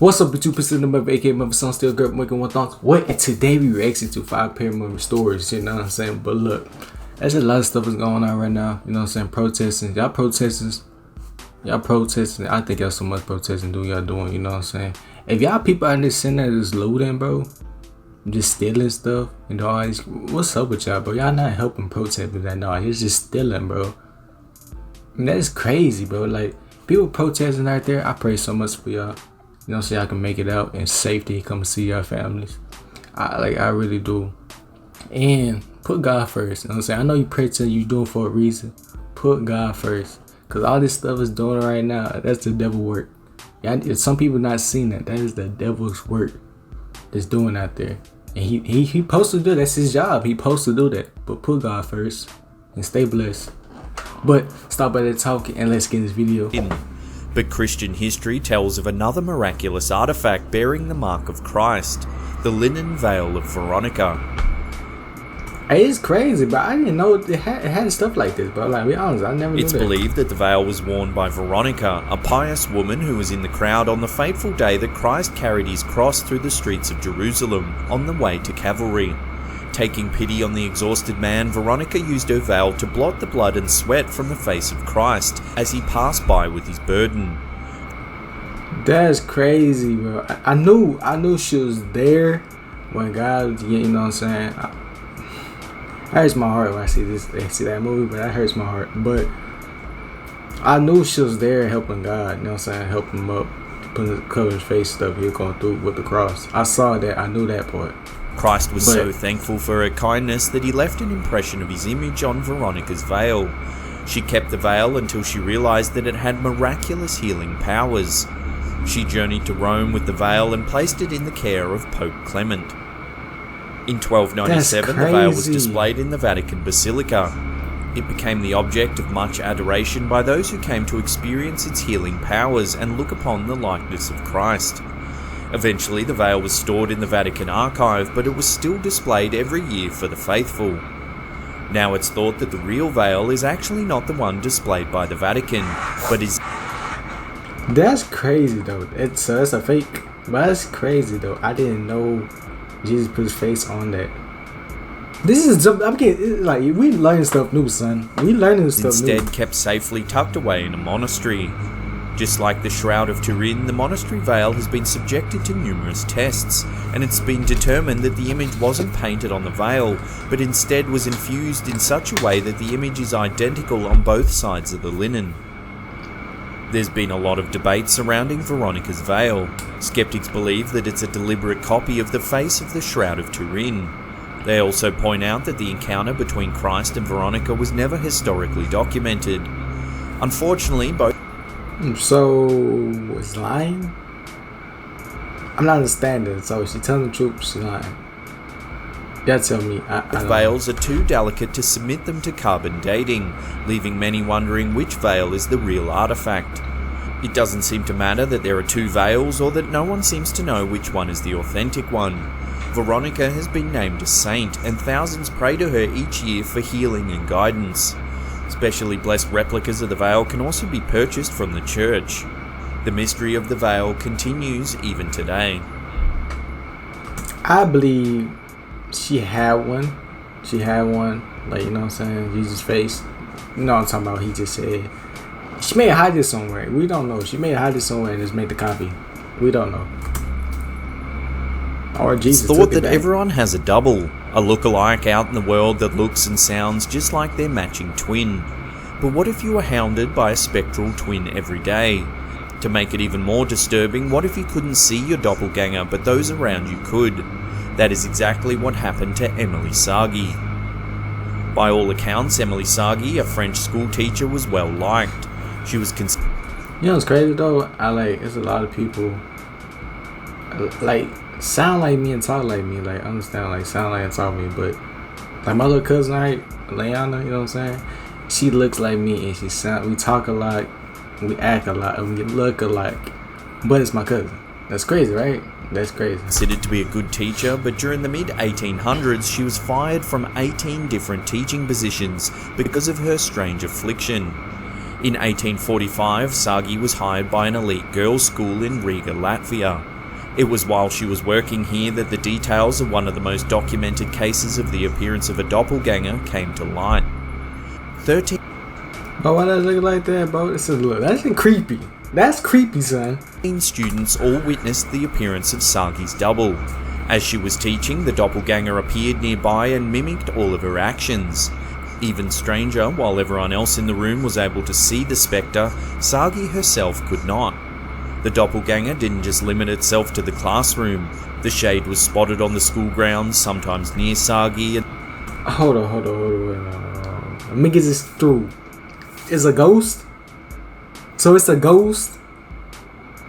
What's up, with 2% of my AK member son still grab making one thoughts. What? And today we reacting to 5 paranormal stories, you know what I'm saying? But look, there's a lot of stuff that's going on right now, you know what I'm saying? Protesting. Y'all protesting. I think y'all so much protesting doing y'all doing, you know what I'm saying? If y'all people out in this center just looting, bro, just stealing stuff, and all these, what's up with y'all, bro? Y'all not helping protest with that, no, you're just stealing, bro. And that's crazy, bro. Like, people protesting out there, I pray so much for y'all. You know, so y'all can make it out in safety, come see your families. I really do. And put God first. You know what I'm saying? I know you pray to you doing for a reason. Put God first. Because all this stuff is doing right now, that's the devil work. Yeah, some people not seeing that. That is the devil's work that's doing out there. And he supposed to do that. That's his job. He supposed to do that. But put God first and stay blessed. But stop at that talking and let's get this video. But Christian history tells of another miraculous artifact bearing the mark of Christ, the linen veil of Veronica. It's crazy, but I didn't know it had stuff like this, bro. Like, be honest, I never knew that. It's believed that the veil was worn by Veronica, a pious woman who was in the crowd on the fateful day that Christ carried his cross through the streets of Jerusalem on the way to Calvary. Taking pity on the exhausted man, Veronica used her veil to blot the blood and sweat from the face of Christ as he passed by with his burden. That's crazy, bro. I knew she was there when God, you know what I'm saying? It hurts my heart when I see that movie, but that hurts my heart. But I knew she was there helping God, you know what I'm saying? Helping him up, covering his face, stuff he was going through with the cross. I saw that, I knew that part. Christ was so thankful for her kindness that he left an impression of his image on Veronica's veil. She kept the veil until she realized that it had miraculous healing powers. She journeyed to Rome with the veil and placed it in the care of Pope Clement. In 1297, the veil was displayed in the Vatican Basilica. It became the object of much adoration by those who came to experience its healing powers and look upon the likeness of Christ. Eventually, the veil was stored in the Vatican archive, but it was still displayed every year for the faithful. Now it's thought that the real veil is actually not the one displayed by the Vatican, but is... That's crazy, though. It's a fake, but that's crazy, though. I didn't know Jesus put his face on that. This is, I'm getting, like, we learning stuff new, son. We learning stuff new. Instead kept safely tucked away in a monastery. Just like the Shroud of Turin, the monastery veil has been subjected to numerous tests, and it's been determined that the image wasn't painted on the veil, but instead was infused in such a way that the image is identical on both sides of the linen. There's been a lot of debate surrounding Veronica's veil. Skeptics believe that it's a deliberate copy of the face of the Shroud of Turin. They also point out that the encounter between Christ and Veronica was never historically documented. Unfortunately, both... So, was lying? I'm not understanding. So, she telling the truth, she's lying. You tell me. The veils are too delicate to submit them to carbon dating, leaving many wondering which veil is the real artifact. It doesn't seem to matter that there are two veils or that no one seems to know which one is the authentic one. Veronica has been named a saint, and thousands pray to her each year for healing and guidance. Specially blessed replicas of the veil can also be purchased from the church. The mystery of the veil continues even today. I believe she had one. Like, you know what I'm saying? Jesus' face. You know what I'm talking about? He just said. She may hide this somewhere. We don't know. She may hide this somewhere and just made the copy. We don't know. Or Jesus It's thought that everyone has a double, a look-alike out in the world that looks and sounds just like their matching twin. But what if you were hounded by a spectral twin every day? To make it even more disturbing, what if you couldn't see your doppelganger but those around you could? That is exactly what happened to Emily Sagi. By all accounts, Emily Sagi, a French school teacher, was well liked. She was You know what's crazy though? There's a lot of people sound like me and talk like me, like understand, like sound like and talk me, but like my little cousin, right, Leanna, you know what I'm saying? She looks like me and we talk a lot, we act a lot, and we look alike, but it's my cousin. That's crazy, right? That's crazy. Considered to be a good teacher, but during the mid-1800s she was fired from 18 different teaching positions because of her strange affliction. In 1845, Sagi was hired by an elite girls' school in Riga, Latvia. It was while she was working here that the details of one of the most documented cases of the appearance of a doppelganger came to light. 13 But why does it look like that, bro? That's creepy. That's creepy, son. students all witnessed the appearance of Sagi's double. As she was teaching, the doppelganger appeared nearby and mimicked all of her actions. Even stranger, while everyone else in the room was able to see the spectre, Sagi herself could not. The doppelganger didn't just limit itself to the classroom. The shade was spotted on the school grounds, sometimes near Sagi. Hold on. Let me get this through. It's a ghost? So it's a ghost?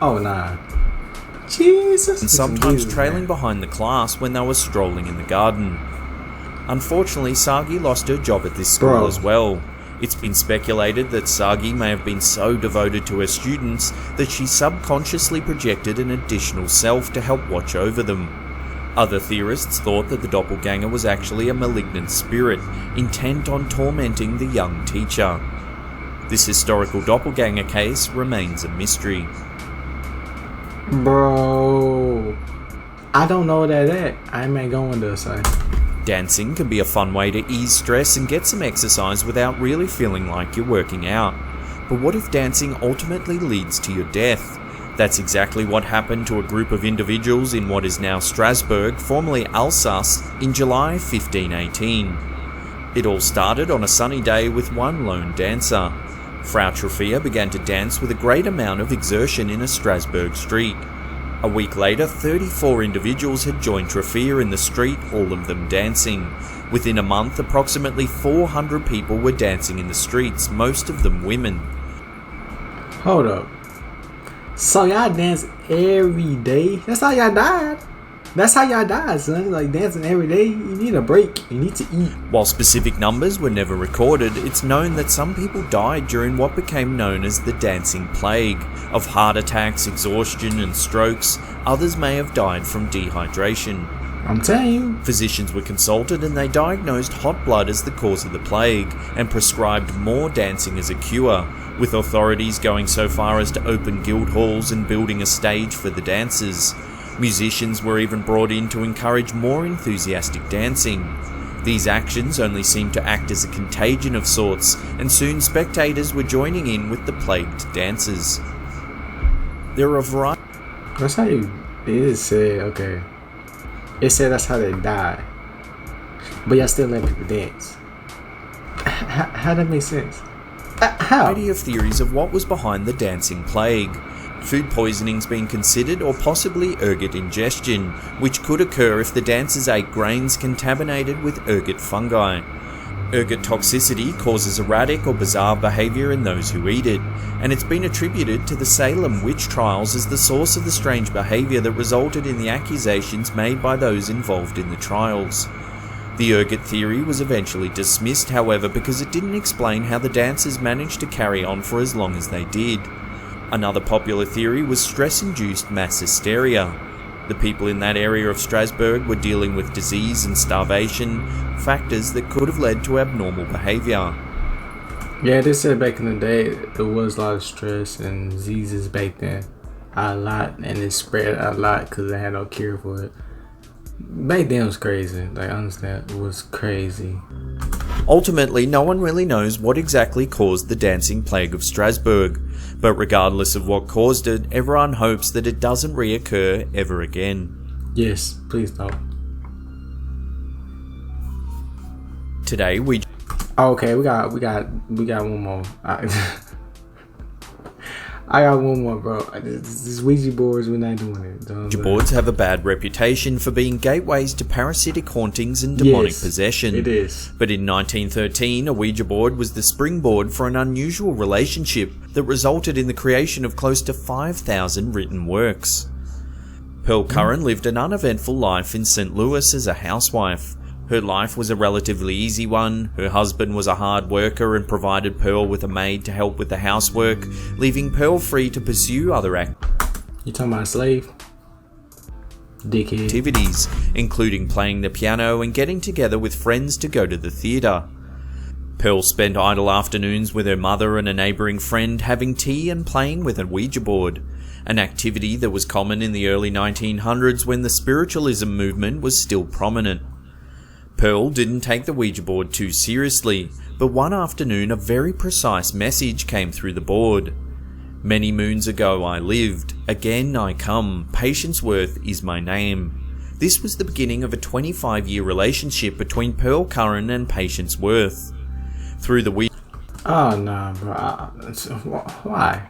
Oh, nah. Jesus. And sometimes trailing behind the class when they were strolling in the garden. Unfortunately, Sagi lost her job at this school as well. It's been speculated that Sagi may have been so devoted to her students that she subconsciously projected an additional self to help watch over them. Other theorists thought that the doppelganger was actually a malignant spirit, intent on tormenting the young teacher. This historical doppelganger case remains a mystery. Bro, I don't know that I ain't going to say. Dancing can be a fun way to ease stress and get some exercise without really feeling like you're working out. But what if dancing ultimately leads to your death? That's exactly what happened to a group of individuals in what is now Strasbourg, formerly Alsace, in July 1518. It all started on a sunny day with one lone dancer. Frau Trofea began to dance with a great amount of exertion in a Strasbourg street. A week later, 34 individuals had joined Trofea in the street, all of them dancing. Within a month, approximately 400 people were dancing in the streets, most of them women. Hold up. So y'all dance every day? That's how y'all died. That's how y'all died, son. Like dancing every day. You need a break. You need to eat. While specific numbers were never recorded, it's known that some people died during what became known as the dancing plague. Of heart attacks, exhaustion and strokes, others may have died from dehydration. I'm telling you. Physicians were consulted and they diagnosed hot blood as the cause of the plague and prescribed more dancing as a cure, with authorities going so far as to open guild halls and building a stage for the dancers. Musicians were even brought in to encourage more enthusiastic dancing. These actions only seemed to act as a contagion of sorts, and soon spectators were joining in with the plagued dancers. There are a variety. That's how you. It said, okay. It said that's how they die. But y'all still let people dance. How that make sense? How? Of theories of what was behind the dancing plague. Food poisoning's been considered, or possibly ergot ingestion, which could occur if the dancers ate grains contaminated with ergot fungi. Ergot toxicity causes erratic or bizarre behaviour in those who eat it, and it's been attributed to the Salem witch trials as the source of the strange behaviour that resulted in the accusations made by those involved in the trials. The ergot theory was eventually dismissed, however, because it didn't explain how the dancers managed to carry on for as long as they did. Another popular theory was stress-induced mass hysteria. The people in that area of Strasbourg were dealing with disease and starvation, factors that could have led to abnormal behaviour. Yeah, they said back in the day there was a lot of stress and diseases back then. A lot, and it spread a lot because they had no cure for it. Back then it was crazy. Like, honestly, it was crazy. Ultimately, no one really knows what exactly caused the dancing plague of Strasbourg, but regardless of what caused it, everyone hopes that it doesn't reoccur ever again. Yes, please don't. Today we... Okay, we got one more. I got one more, bro. This Ouija boards, we're not doing it. Ouija boards have a bad reputation for being gateways to parasitic hauntings and demonic possession. It is. But in 1913, a Ouija board was the springboard for an unusual relationship that resulted in the creation of close to 5,000 written works. Pearl Curran lived an uneventful life in St. Louis as a housewife. Her life was a relatively easy one. Her husband was a hard worker and provided Pearl with a maid to help with the housework, leaving Pearl free to pursue other You talking about a slave? Dickhead. Activities, including playing the piano and getting together with friends to go to the theatre. Pearl spent idle afternoons with her mother and a neighbouring friend having tea and playing with a Ouija board. an activity that was common in the early 1900s when the spiritualism movement was still prominent. Pearl didn't take the Ouija board too seriously, but one afternoon a very precise message came through the board. "Many moons ago I lived, again I come, Patience Worth is my name." This was the beginning of a 25-year relationship between Pearl Curran and Patience Worth. Through the Ouija... Oh, nah, bro. Why?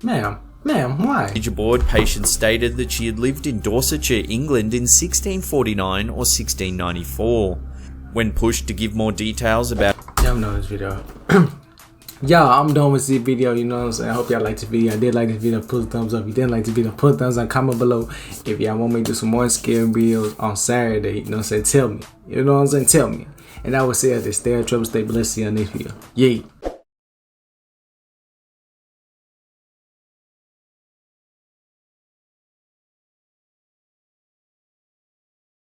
Ma'am, why? Ouija board, Patience stated that she had lived in Dorsetshire, England in 1649 or 1694. When pushed to give more details about... Y'all know this video. Y'all, I'm done with this video, you know what I'm saying? I hope y'all liked this video. I did like this video, put a thumbs up. If you didn't like this video, put a thumbs up, comment below. If y'all want me to do some more scary videos on Saturday, you know what I'm saying? Tell me. You know what I'm saying? Tell me. And I will say this, stay out of trouble, stay blessed, see you on next video. Yay.